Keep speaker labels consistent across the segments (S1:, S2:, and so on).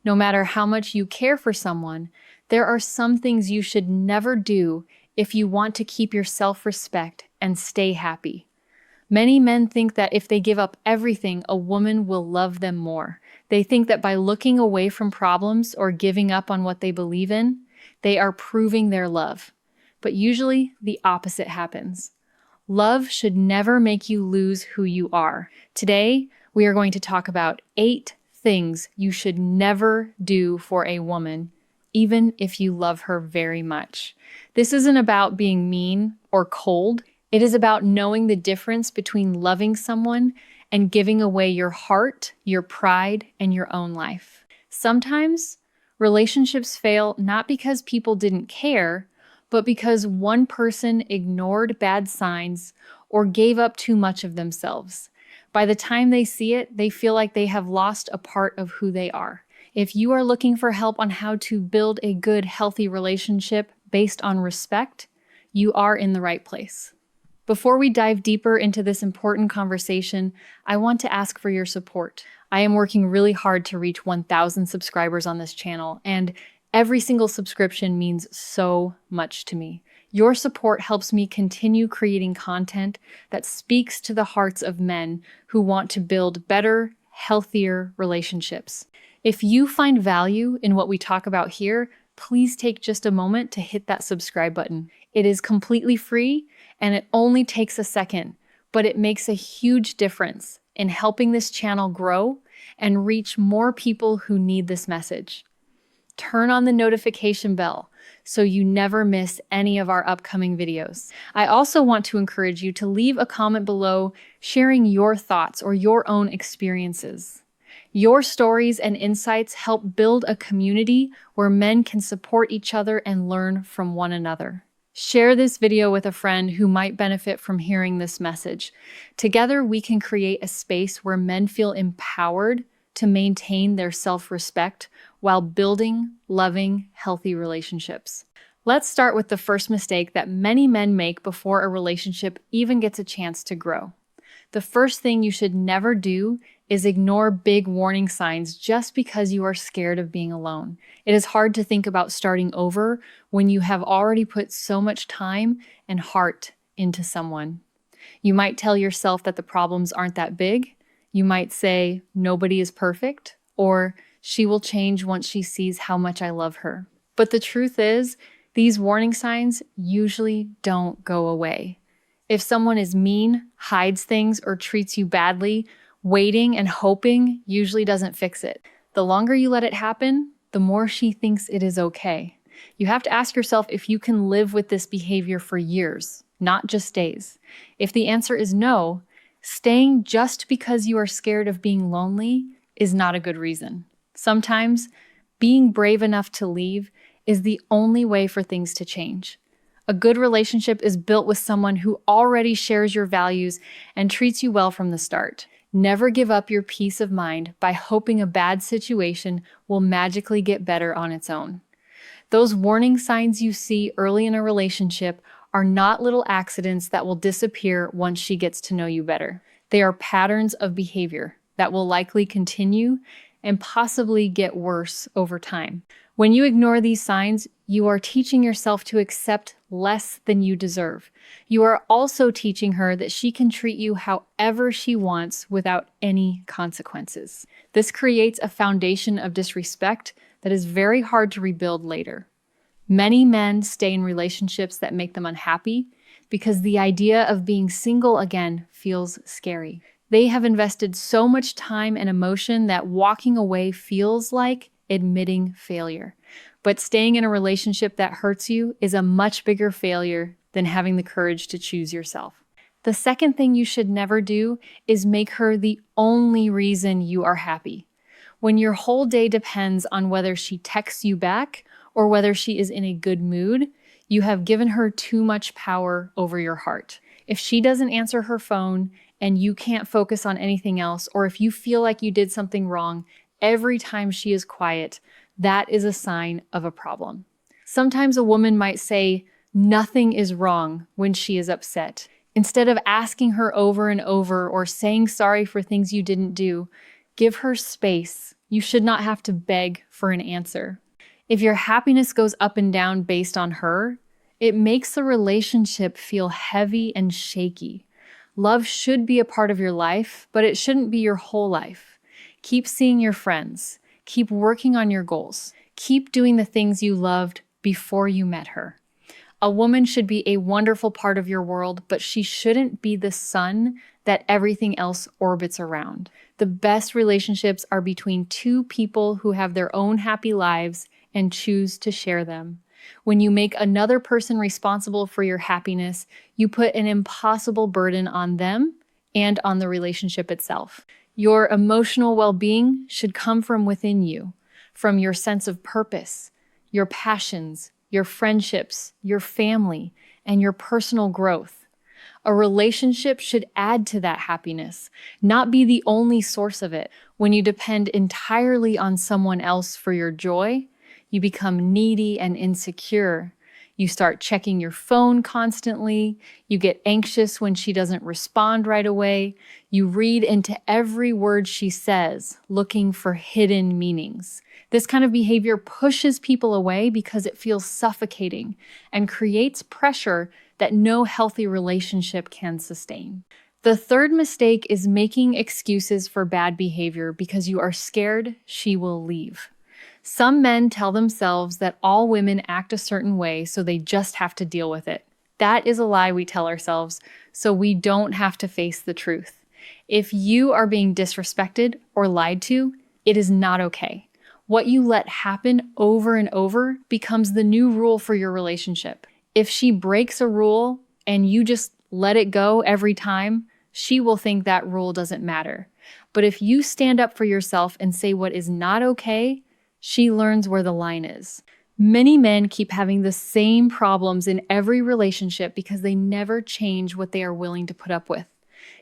S1: No matter how much you care for someone, there are some things you should never do if you want to keep your self-respect and stay happy. Many men think that if they give up everything, a woman will love them more. They think that by looking away from problems or giving up on what they believe in, they are proving their love. But usually, the opposite happens. Love should never make you lose who you are. Today, we are going to talk about 8 things you should never do for a woman, even if you love her very much. This isn't about being mean or cold. It is about knowing the difference between loving someone and giving away your heart, your pride, and your own life. Sometimes relationships fail not because people didn't care, but because one person ignored bad signs or gave up too much of themselves. By the time they see it, they feel like they have lost a part of who they are. If you are looking for help on how to build a good, healthy relationship based on respect, you are in the right place. Before we dive deeper into this important conversation, I want to ask for your support. I am working really hard to reach 1,000 subscribers on this channel, and every single subscription means so much to me. Your support helps me continue creating content that speaks to the hearts of men who want to build better, healthier relationships. If you find value in what we talk about here, please take just a moment to hit that subscribe button. It is completely free and it only takes a second, but it makes a huge difference in helping this channel grow and reach more people who need this message. Turn on the notification bell so you never miss any of our upcoming videos. I also want to encourage you to leave a comment below sharing your thoughts or your own experiences. Your stories and insights help build a community where men can support each other and learn from one another. Share this video with a friend who might benefit from hearing this message. Together, we can create a space where men feel empowered to maintain their self-respect while building, loving, healthy relationships. Let's start with the first mistake that many men make before a relationship even gets a chance to grow. The first thing you should never do is ignore big warning signs just because you are scared of being alone. It is hard to think about starting over when you have already put so much time and heart into someone. You might tell yourself that the problems aren't that big. You might say, nobody is perfect, or she will change once she sees how much I love her. But the truth is, these warning signs usually don't go away. If someone is mean, hides things, or treats you badly, waiting and hoping usually doesn't fix it. The longer you let it happen, the more she thinks it is okay. You have to ask yourself if you can live with this behavior for years, not just days. If the answer is no, staying just because you are scared of being lonely is not a good reason. Sometimes, being brave enough to leave is the only way for things to change. A good relationship is built with someone who already shares your values and treats you well from the start. Never give up your peace of mind by hoping a bad situation will magically get better on its own. Those warning signs you see early in a relationship are not little accidents that will disappear once she gets to know you better. They are patterns of behavior that will likely continue and possibly get worse over time. When you ignore these signs, you are teaching yourself to accept less than you deserve. You are also teaching her that she can treat you however she wants without any consequences. This creates a foundation of disrespect that is very hard to rebuild later. Many men stay in relationships that make them unhappy because the idea of being single again feels scary. They have invested so much time and emotion that walking away feels like admitting failure. But staying in a relationship that hurts you is a much bigger failure than having the courage to choose yourself. The second thing you should never do is make her the only reason you are happy. When your whole day depends on whether she texts you back or whether she is in a good mood, you have given her too much power over your heart. If she doesn't answer her phone and you can't focus on anything else, or if you feel like you did something wrong every time she is quiet, that is a sign of a problem. Sometimes a woman might say, nothing is wrong when she is upset. Instead of asking her over and over or saying sorry for things you didn't do, give her space. You should not have to beg for an answer. If your happiness goes up and down based on her, it makes the relationship feel heavy and shaky. Love should be a part of your life, but it shouldn't be your whole life. Keep seeing your friends. Keep working on your goals. Keep doing the things you loved before you met her. A woman should be a wonderful part of your world, but she shouldn't be the sun that everything else orbits around. The best relationships are between two people who have their own happy lives and choose to share them. When you make another person responsible for your happiness, you put an impossible burden on them and on the relationship itself. Your emotional well-being should come from within you, from your sense of purpose, your passions, your friendships, your family, and your personal growth. A relationship should add to that happiness, not be the only source of it. When you depend entirely on someone else for your joy, you become needy and insecure. You start checking your phone constantly. You get anxious when she doesn't respond right away. You read into every word she says, looking for hidden meanings. This kind of behavior pushes people away because it feels suffocating and creates pressure that no healthy relationship can sustain. The third mistake is making excuses for bad behavior because you are scared she will leave. Some men tell themselves that all women act a certain way, so they just have to deal with it. That is a lie we tell ourselves, so we don't have to face the truth. If you are being disrespected or lied to, it is not okay. What you let happen over and over becomes the new rule for your relationship. If she breaks a rule and you just let it go every time, she will think that rule doesn't matter. But if you stand up for yourself and say what is not okay, she learns where the line is. Many men keep having the same problems in every relationship because they never change what they are willing to put up with.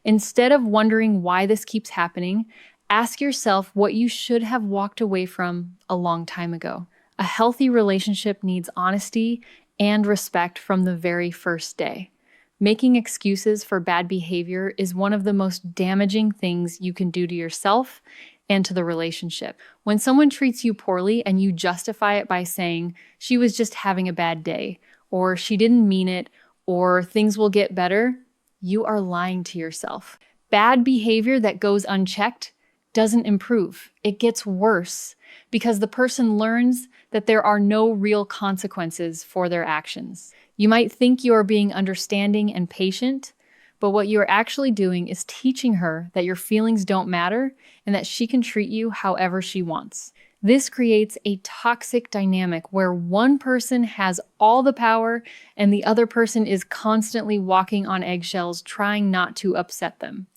S1: Instead of wondering why this keeps happening, ask yourself what you should have walked away from a long time ago. A healthy relationship needs honesty and respect from the very first day. Making excuses for bad behavior is one of the most damaging things you can do to yourself and to the relationship. When someone treats you poorly and you justify it by saying, she was just having a bad day, or she didn't mean it, or things will get better, you are lying to yourself. Bad behavior that goes unchecked doesn't improve. It gets worse because the person learns that there are no real consequences for their actions. You might think you are being understanding and patient, but what you are actually doing is teaching her that your feelings don't matter and that she can treat you however she wants. This creates a toxic dynamic where one person has all the power and the other person is constantly walking on eggshells trying not to upset them.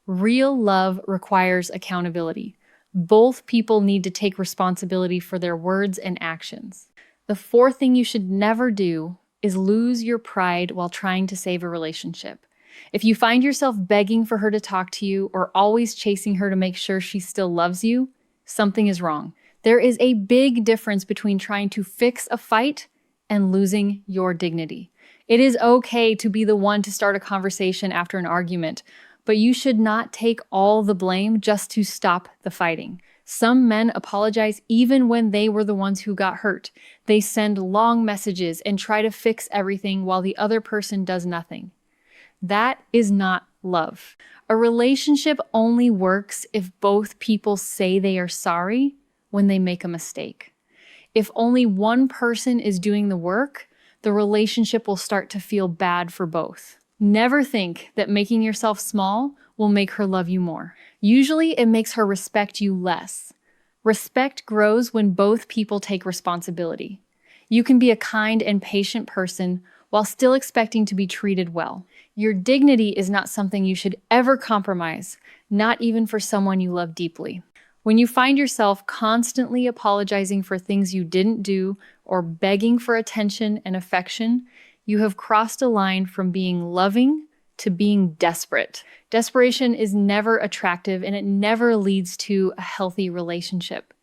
S1: Real love requires accountability. Both people need to take responsibility for their words and actions. The fourth thing you should never do is lose your pride while trying to save a relationship. If you find yourself begging for her to talk to you or always chasing her to make sure she still loves you, something is wrong. There is a big difference between trying to fix a fight and losing your dignity. It is okay to be the one to start a conversation after an argument, but you should not take all the blame just to stop the fighting. Some men apologize even when they were the ones who got hurt. They send long messages and try to fix everything while the other person does nothing. That is not love. A relationship only works if both people say they are sorry when they make a mistake. If only one person is doing the work, the relationship will start to feel bad for both. Never think that making yourself small will make her love you more. Usually it makes her respect you less. Respect grows when both people take responsibility. You can be a kind and patient person while still expecting to be treated well. Your dignity is not something you should ever compromise, not even for someone you love deeply. When you find yourself constantly apologizing for things you didn't do or begging for attention and affection, you have crossed a line from being loving to being desperate. Desperation is never attractive and it never leads to a healthy relationship.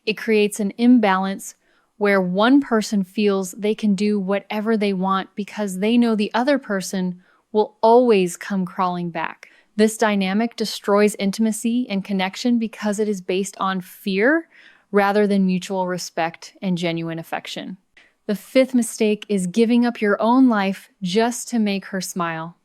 S1: It creates an imbalance where one person feels they can do whatever they want because they know the other person will always come crawling back. This dynamic destroys intimacy and connection because it is based on fear rather than mutual respect and genuine affection. The fifth mistake is giving up your own life just to make her smile.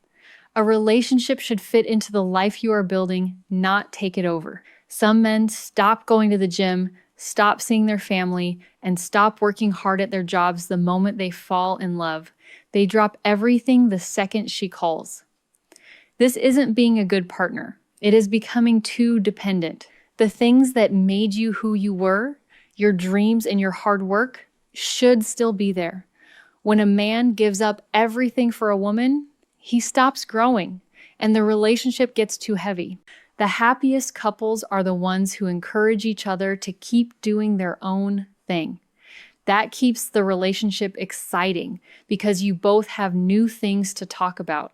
S1: A relationship should fit into the life you are building, not take it over. Some men stop going to the gym, stop seeing their family, and stop working hard at their jobs the moment they fall in love. They drop everything the second she calls. This isn't being a good partner. It is becoming too dependent. The things that made you who you were, your dreams and your hard work, should still be there. When a man gives up everything for a woman, he stops growing, and the relationship gets too heavy. The happiest couples are the ones who encourage each other to keep doing their own thing. That keeps the relationship exciting because you both have new things to talk about.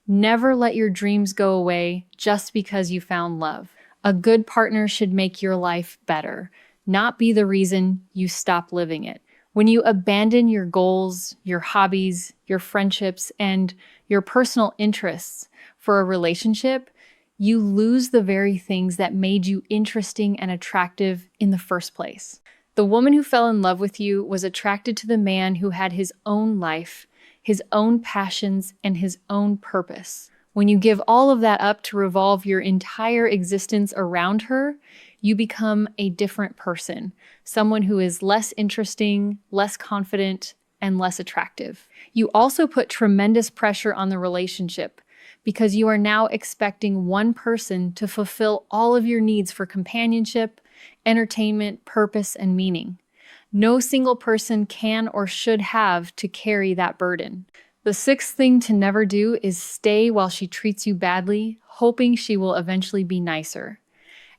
S1: Never let your dreams go away just because you found love. A good partner should make your life better, not be the reason you stop living it. When you abandon your goals, your hobbies, your friendships, and your personal interests for a relationship, you lose the very things that made you interesting and attractive in the first place. The woman who fell in love with you was attracted to the man who had his own life, his own passions, and his own purpose. When you give all of that up to revolve your entire existence around her, you become a different person, someone who is less interesting, less confident, and less attractive. You also put tremendous pressure on the relationship because you are now expecting one person to fulfill all of your needs for companionship, entertainment, purpose, and meaning. No single person can or should have to carry that burden. The sixth thing to never do is stay while she treats you badly, hoping she will eventually be nicer.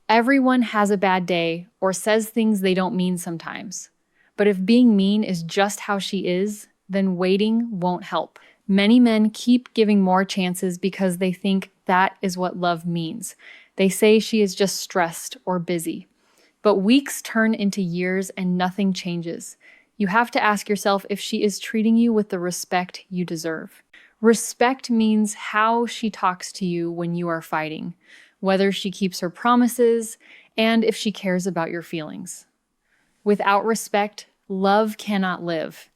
S1: Everyone has a bad day or says things they don't mean sometimes. But if being mean is just how she is, then waiting won't help. Many men keep giving more chances because they think that is what love means. They say she is just stressed or busy. But weeks turn into years and nothing changes. You have to ask yourself if she is treating you with the respect you deserve. Respect means how she talks to you when you are fighting, whether she keeps her promises, and if she cares about your feelings. Without respect, love cannot live.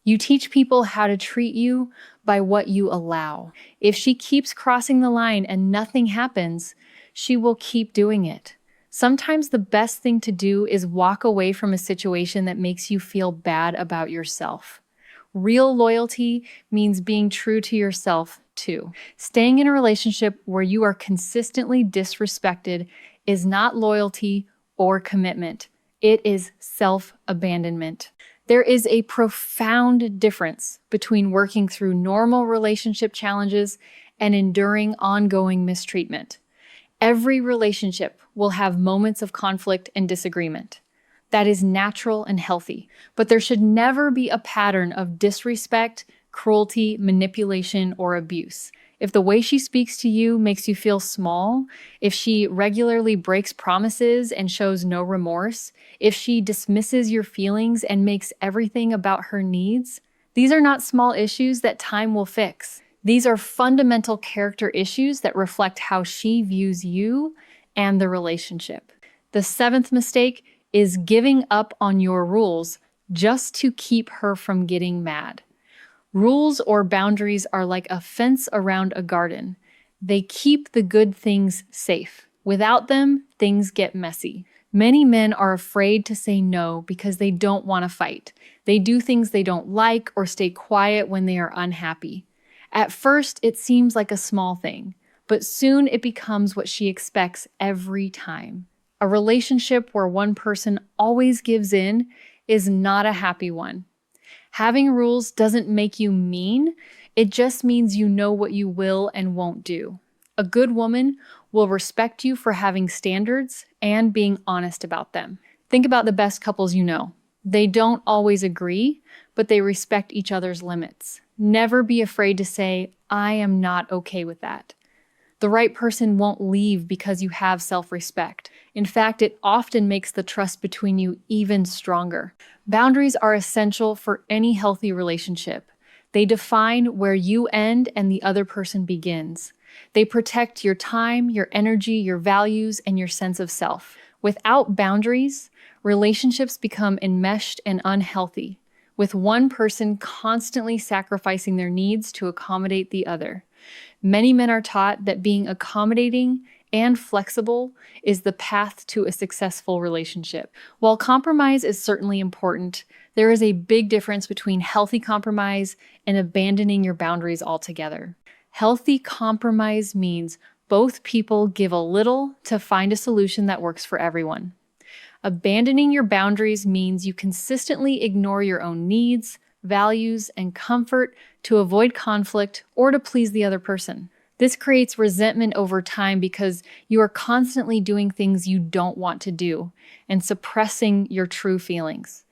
S1: You teach people how to treat you by what you allow. If she keeps crossing the line and nothing happens, she will keep doing it. Sometimes the best thing to do is walk away from a situation that makes you feel bad about yourself. Real loyalty means being true to yourself, too. Staying in a relationship where you are consistently disrespected is not loyalty or commitment. It is self-abandonment. There is a profound difference between working through normal relationship challenges and enduring ongoing mistreatment. Every relationship will have moments of conflict and disagreement. That is natural and healthy, but there should never be a pattern of disrespect, cruelty, manipulation, or abuse. If the way she speaks to you makes you feel small, if she regularly breaks promises and shows no remorse, if she dismisses your feelings and makes everything about her needs, these are not small issues that time will fix. These are fundamental character issues that reflect how she views you and the relationship. The seventh mistake is giving up on your rules just to keep her from getting mad. Rules or boundaries are like a fence around a garden. They keep the good things safe. Without them, things get messy. Many men are afraid to say no because they don't want to fight. They do things they don't like or stay quiet when they are unhappy. At first, it seems like a small thing, but soon it becomes what she expects every time. A relationship where one person always gives in is not a happy one. Having rules doesn't make you mean, it just means you know what you will and won't do. A good woman will respect you for having standards and being honest about them. Think about the best couples you know. They don't always agree, but they respect each other's limits. Never be afraid to say, I am not okay with that. The right person won't leave because you have self-respect. In fact, it often makes the trust between you even stronger. Boundaries are essential for any healthy relationship. They define where you end and the other person begins. They protect your time, your energy, your values, and your sense of self. Without boundaries, relationships become enmeshed and unhealthy, with one person constantly sacrificing their needs to accommodate the other. Many men are taught that being accommodating and flexible is the path to a successful relationship. While compromise is certainly important, there is a big difference between healthy compromise and abandoning your boundaries altogether. Healthy compromise means both people give a little to find a solution that works for everyone. Abandoning your boundaries means you consistently ignore your own needs, values, and comfort to avoid conflict or to please the other person. This creates resentment over time because you are constantly doing things you don't want to do and suppressing your true feelings.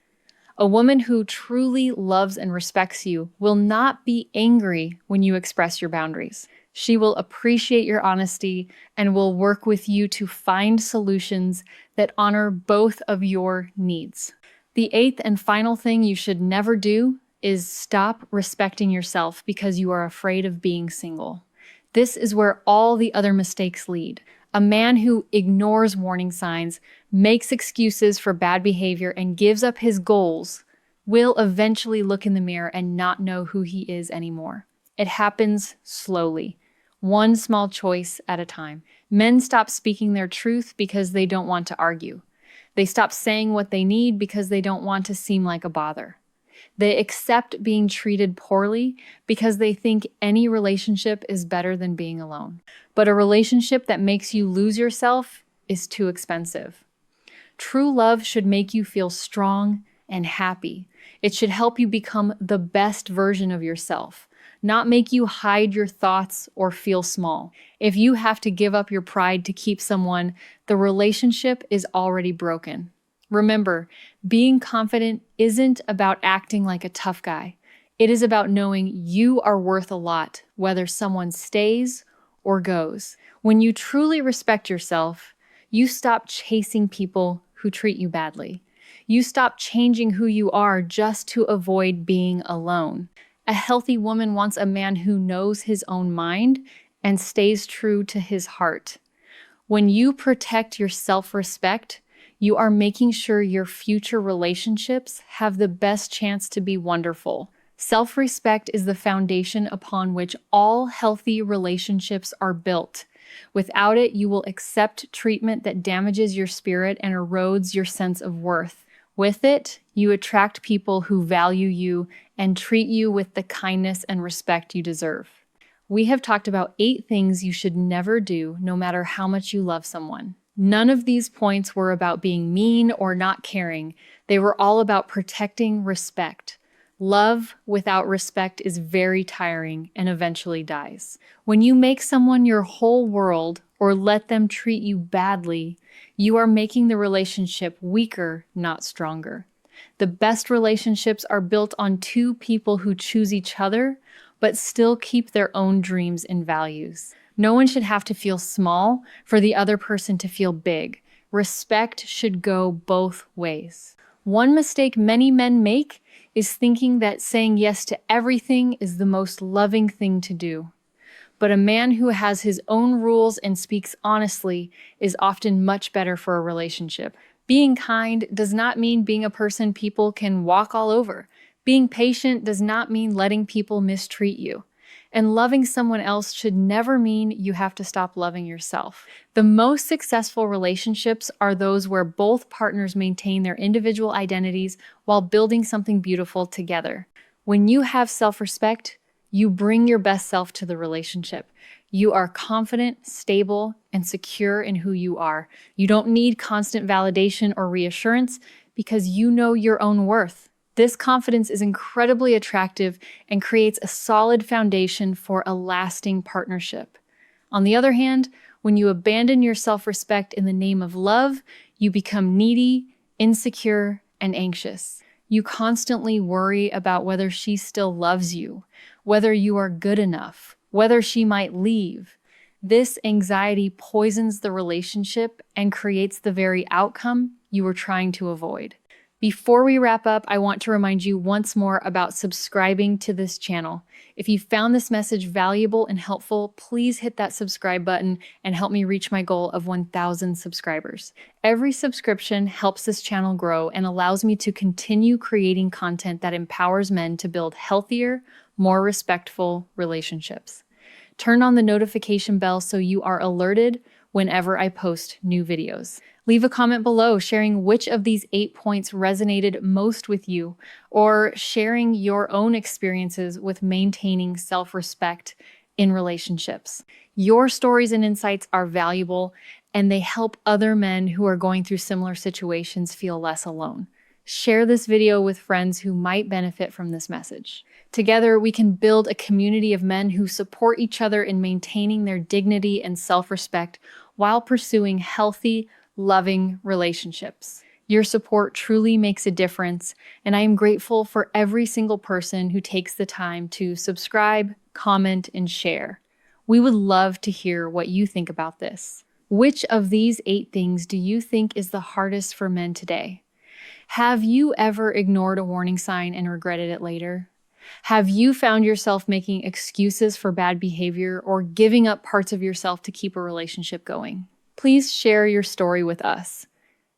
S1: A woman who truly loves and respects you will not be angry when you express your boundaries. She will appreciate your honesty and will work with you to find solutions that honor both of your needs. The eighth and final thing you should never do is stop respecting yourself because you are afraid of being single. This is where all the other mistakes lead. A man who ignores warning signs, makes excuses for bad behavior, and gives up his goals will eventually look in the mirror and not know who he is anymore. It happens slowly, one small choice at a time. Men stop speaking their truth because they don't want to argue. They stop saying what they need because they don't want to seem like a bother. They accept being treated poorly because they think any relationship is better than being alone. But a relationship that makes you lose yourself is too expensive. True love should make you feel strong and happy. It should help you become the best version of yourself, not make you hide your thoughts or feel small. If you have to give up your pride to keep someone, the relationship is already broken. Remember, being confident isn't about acting like a tough guy. It is about knowing you are worth a lot, whether someone stays or goes. When you truly respect yourself, you stop chasing people who treat you badly. You stop changing who you are just to avoid being alone. A healthy woman wants a man who knows his own mind and stays true to his heart. When you protect your self-respect, you are making sure your future relationships have the best chance to be wonderful. Self-respect is the foundation upon which all healthy relationships are built. Without it, you will accept treatment that damages your spirit and erodes your sense of worth. With it, you attract people who value you and treat you with the kindness and respect you deserve. We have talked about 8 things you should never do, no matter how much you love someone. None of these points were about being mean or not caring. They were all about protecting respect. Love without respect is very tiring and eventually dies. When you make someone your whole world or let them treat you badly, you are making the relationship weaker, not stronger. The best relationships are built on 2 people who choose each other, but still keep their own dreams and values. No one should have to feel small for the other person to feel big. Respect should go both ways. One mistake many men make is thinking that saying yes to everything is the most loving thing to do. But a man who has his own rules and speaks honestly is often much better for a relationship. Being kind does not mean being a person people can walk all over. Being patient does not mean letting people mistreat you. And loving someone else should never mean you have to stop loving yourself. The most successful relationships are those where both partners maintain their individual identities while building something beautiful together. When you have self-respect, you bring your best self to the relationship. You are confident, stable, and secure in who you are. You don't need constant validation or reassurance because you know your own worth. This confidence is incredibly attractive and creates a solid foundation for a lasting partnership. On the other hand, when you abandon your self-respect in the name of love, you become needy, insecure, and anxious. You constantly worry about whether she still loves you, whether you are good enough, whether she might leave. This anxiety poisons the relationship and creates the very outcome you were trying to avoid. Before we wrap up, I want to remind you once more about subscribing to this channel. If you found this message valuable and helpful, please hit that subscribe button and help me reach my goal of 1,000 subscribers. Every subscription helps this channel grow and allows me to continue creating content that empowers men to build healthier, more respectful relationships. Turn on the notification bell so you are alerted whenever I post new videos. Leave a comment below sharing which of these 8 points resonated most with you, or sharing your own experiences with maintaining self-respect in relationships. Your stories and insights are valuable, and they help other men who are going through similar situations feel less alone. Share this video with friends who might benefit from this message. Together, we can build a community of men who support each other in maintaining their dignity and self-respect while pursuing healthy, loving relationships. Your support truly makes a difference, and I am grateful for every single person who takes the time to subscribe, comment, and share. We would love to hear what you think about this. Which of these 8 things do you think is the hardest for men today? Have you ever ignored a warning sign and regretted it later? Have you found yourself making excuses for bad behavior or giving up parts of yourself to keep a relationship going? Please share your story with us.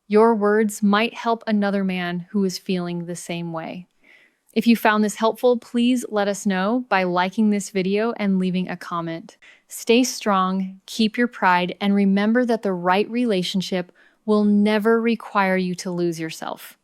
S1: Your words might help another man who is feeling the same way. If you found this helpful, please let us know by liking this video and leaving a comment. Stay strong, keep your pride, and remember that the right relationship will never require you to lose yourself.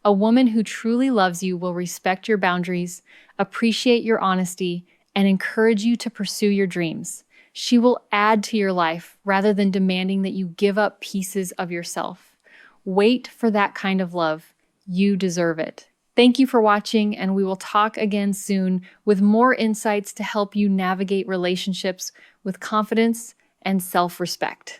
S1: A woman who truly loves you will respect your boundaries, appreciate your honesty, and encourage you to pursue your dreams. She will add to your life rather than demanding that you give up pieces of yourself. Wait for that kind of love. You deserve it. Thank you for watching, and we will talk again soon with more insights to help you navigate relationships with confidence and self-respect.